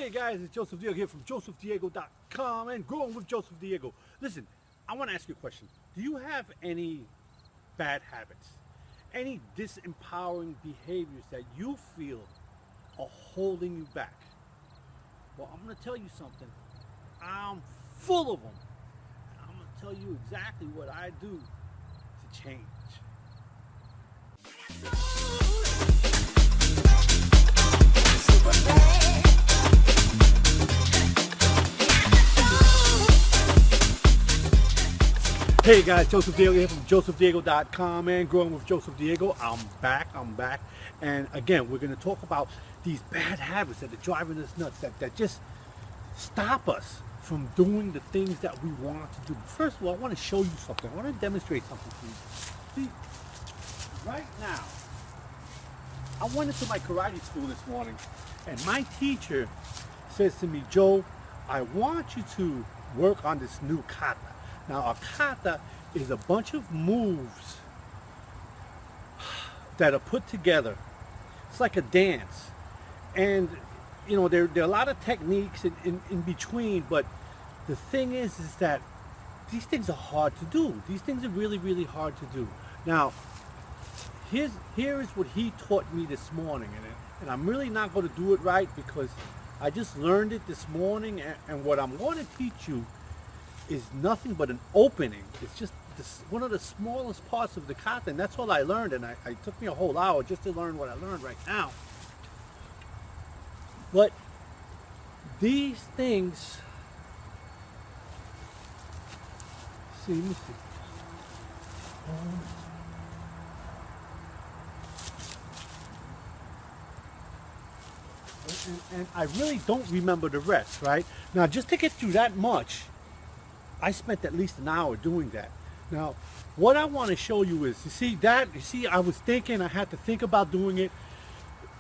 Hey guys, it's Joseph Diego here from josephdiego.com and Growing with Joseph Diego. Listen, I want to ask you a question. Do you have any bad habits? Any disempowering behaviors that you feel are holding you back? Well, I'm going to tell you something. I'm full of them. And I'm going to tell you exactly what I do to change. Hey guys, Joseph Diego here from josephdiego.com and Growing with Joseph Diego. I'm back. And again, we're going to talk about these bad habits that are driving us nuts, that just stop us from doing the things that we want to do. First of all, I want to show you something. I want to demonstrate something to you. See, right now, I went into my karate school this morning and my teacher says to me, Joe, I want you to work on this new kata. Now, a kata is a bunch of moves that are put together. It's like a dance. And, you know, there are a lot of techniques in between, but the thing is that these things are hard to do. These things are really, really hard to do. Now, here is what he taught me this morning. And I'm really not going to do it right because I just learned it this morning. And what I'm going to teach you is nothing but an opening. It's just one of the smallest parts of the kata, and that's all I learned. And it took me a whole hour just to learn what I learned right now. But these things, let me see. And I really don't remember the rest, right? Now, just to get through that much, I spent at least an hour doing that. Now, what I want to show you is, you see, I was thinking, I had to think about doing it.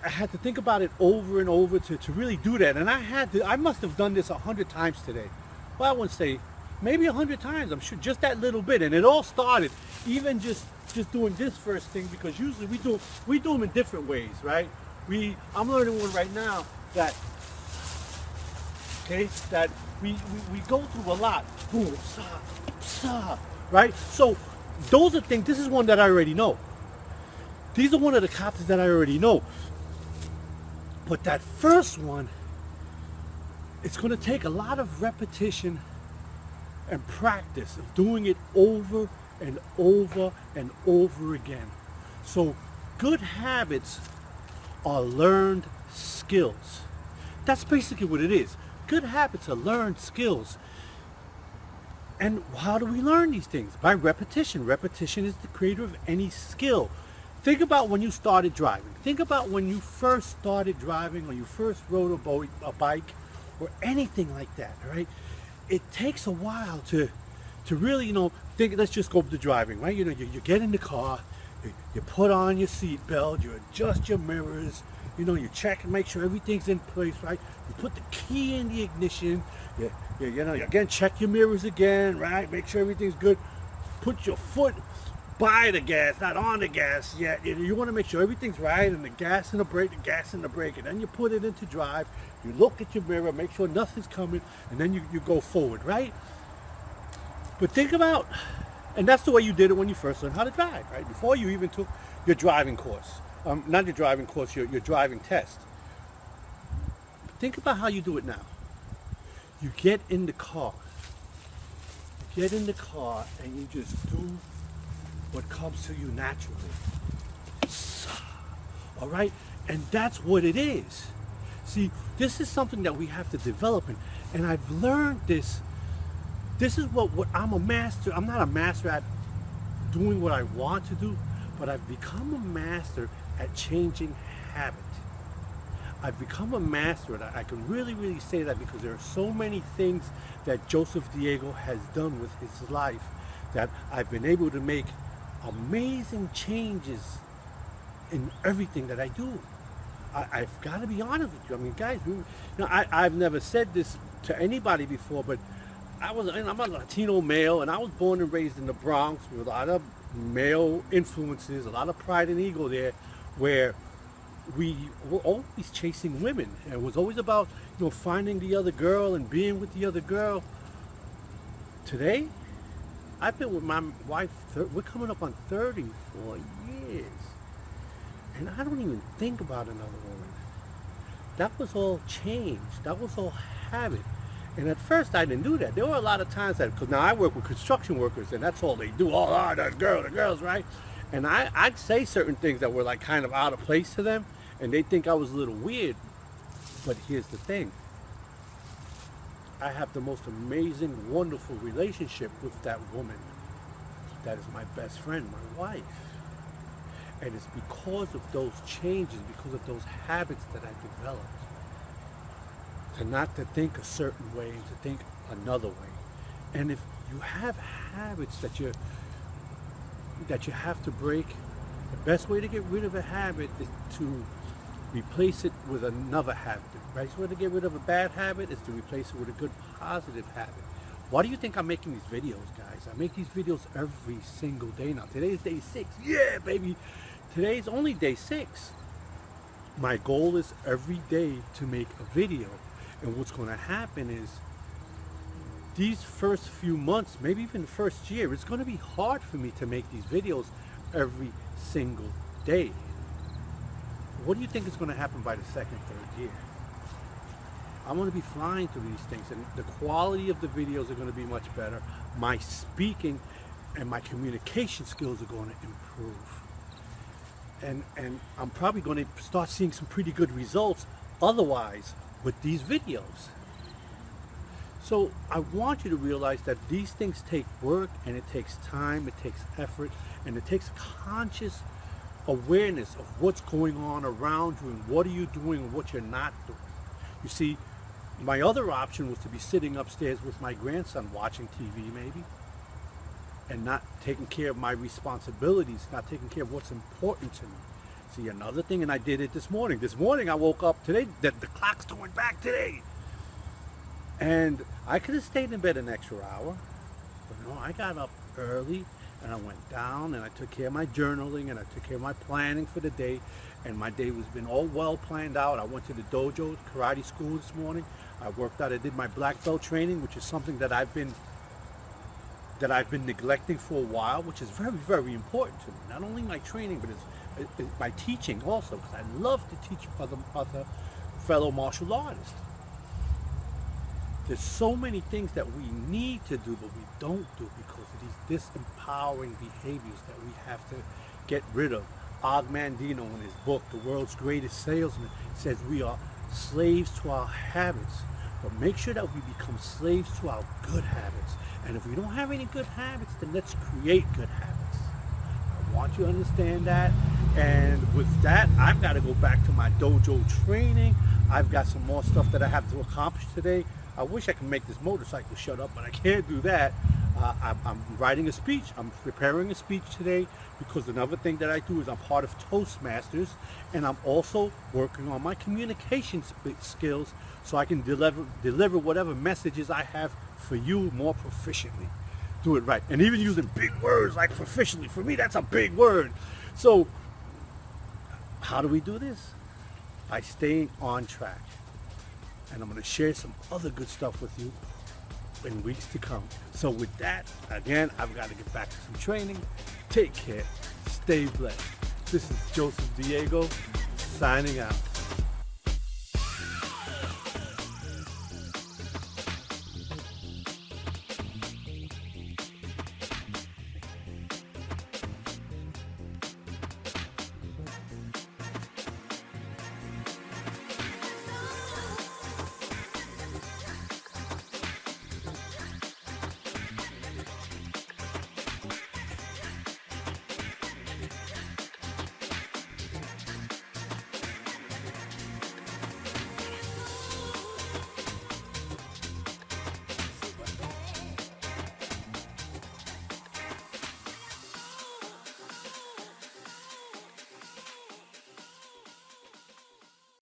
I had to think about it over and over to really do that. And I must have done this 100 times today. Well, I wouldn't say, maybe 100 times, I'm sure, just that little bit. And it all started even just doing this first thing, because usually we do them in different ways, right? I'm learning one right now that we go through a lot. Boom, sa, right? So those are things. This is one that I already know. These are one of the katas that I already know. But that first one, it's going to take a lot of repetition and practice of doing it over and over and over again. So good habits are learned skills. That's basically what it is. Good habits are learned skills. And how do we learn these things? By repetition. Repetition is the creator of any skill. Think about when you started driving. Think about when you first started driving, or you first rode a bike, or anything like that, right? It takes a while to really, think. Let's just go to driving, right? You get in the car, you put on your seatbelt, you adjust your mirrors, you check and make sure everything's in place, right? You put the key in the ignition, you again, check your mirrors again, right? Make sure everything's good. Put your foot by the gas, not on the gas yet. You want to make sure everything's right, and the gas and the brake, and then you put it into drive. You look at your mirror, make sure nothing's coming, and then you go forward, right? But think about, and that's the way you did it when you first learned how to drive, right? Before you even took your driving course. Not your driving course, your driving test. Think about how you do it now. You get in the car. And you just do what comes to you naturally. All right? And that's what it is. See, this is something that we have to develop. And I've learned this. This is what I'm a master. I'm not a master at doing what I want to do, but I've become a master at changing habit. I've become a master, and I can really, really say that because there are so many things that Joseph Diego has done with his life that I've been able to make amazing changes in everything that I do. I've got to be honest with you. I mean, guys, I've never said this to anybody before, but I'm a Latino male, and I was born and raised in the Bronx with a lot of male influences, a lot of pride and ego there, where we were always chasing women. It was always about, finding the other girl and being with the other girl. Today, I've been with my wife, we're coming up on 34 years. And I don't even think about another woman. That was all change. That was all habit. And at first I didn't do that. There were a lot of times that, because now I work with construction workers and that's all they do. Oh, the girls, right? And I'd say certain things that were like kind of out of place to them. And they think I was a little weird. But here's the thing. I have the most amazing, wonderful relationship with that woman. That is my best friend, my wife. And it's because of those changes, because of those habits that I developed. To not to think a certain way, to think another way. And if you have habits that you have to break, the best way to get rid of a habit is to replace it with another habit. The best way to get rid of a bad habit is to replace it with a good positive habit. Why do you think I'm making these videos, guys? I make these videos every single day now. Today's day 6. Yeah, baby. Today's only day 6. My goal is every day to make a video. And what's going to happen is these first few months, maybe even the first year, it's going to be hard for me to make these videos every single day. What do you think is going to happen by the second, third year? I'm going to be flying through these things, and the quality of the videos are going to be much better. My speaking and my communication skills are going to improve. And I'm probably going to start seeing some pretty good results otherwise with these videos. So I want you to realize that these things take work, and it takes time, it takes effort, and it takes conscious awareness of what's going on around you and what are you doing and what you're not doing. You see, my other option was to be sitting upstairs with my grandson watching TV maybe, and not taking care of my responsibilities, not taking care of what's important to me. See, another thing, and I did it this morning. This morning I woke up today, the clock's going back today. And I could have stayed in bed an extra hour, but no, I got up early and I went down and I took care of my journaling and I took care of my planning for the day. And my day was been all well planned out. I went to the dojo, karate school this morning. I worked out, I did my black belt training, which is something that I've been neglecting for a while, which is very, very important to me. Not only my training, but it's my teaching also, because I love to teach other fellow martial artists. There's so many things that we need to do, but we don't do because of these disempowering behaviors that we have to get rid of. Og Mandino, in his book, The World's Greatest Salesman, says we are slaves to our habits, but make sure that we become slaves to our good habits. And if we don't have any good habits, then let's create good habits. I want you to understand that. And with that, I've got to go back to my dojo training. I've got some more stuff that I have to accomplish today. I wish I could make this motorcycle shut up, but I can't do that. I'm writing a speech. I'm preparing a speech today because another thing that I do is I'm part of Toastmasters, and I'm also working on my communication skills so I can deliver whatever messages I have for you more proficiently. Do it right. And even using big words like proficiently, for me that's a big word. So how do we do this? By staying on track. And I'm going to share some other good stuff with you in weeks to come. So with that, again, I've got to get back to some training. Take care. Stay blessed. This is Joseph Diego signing out.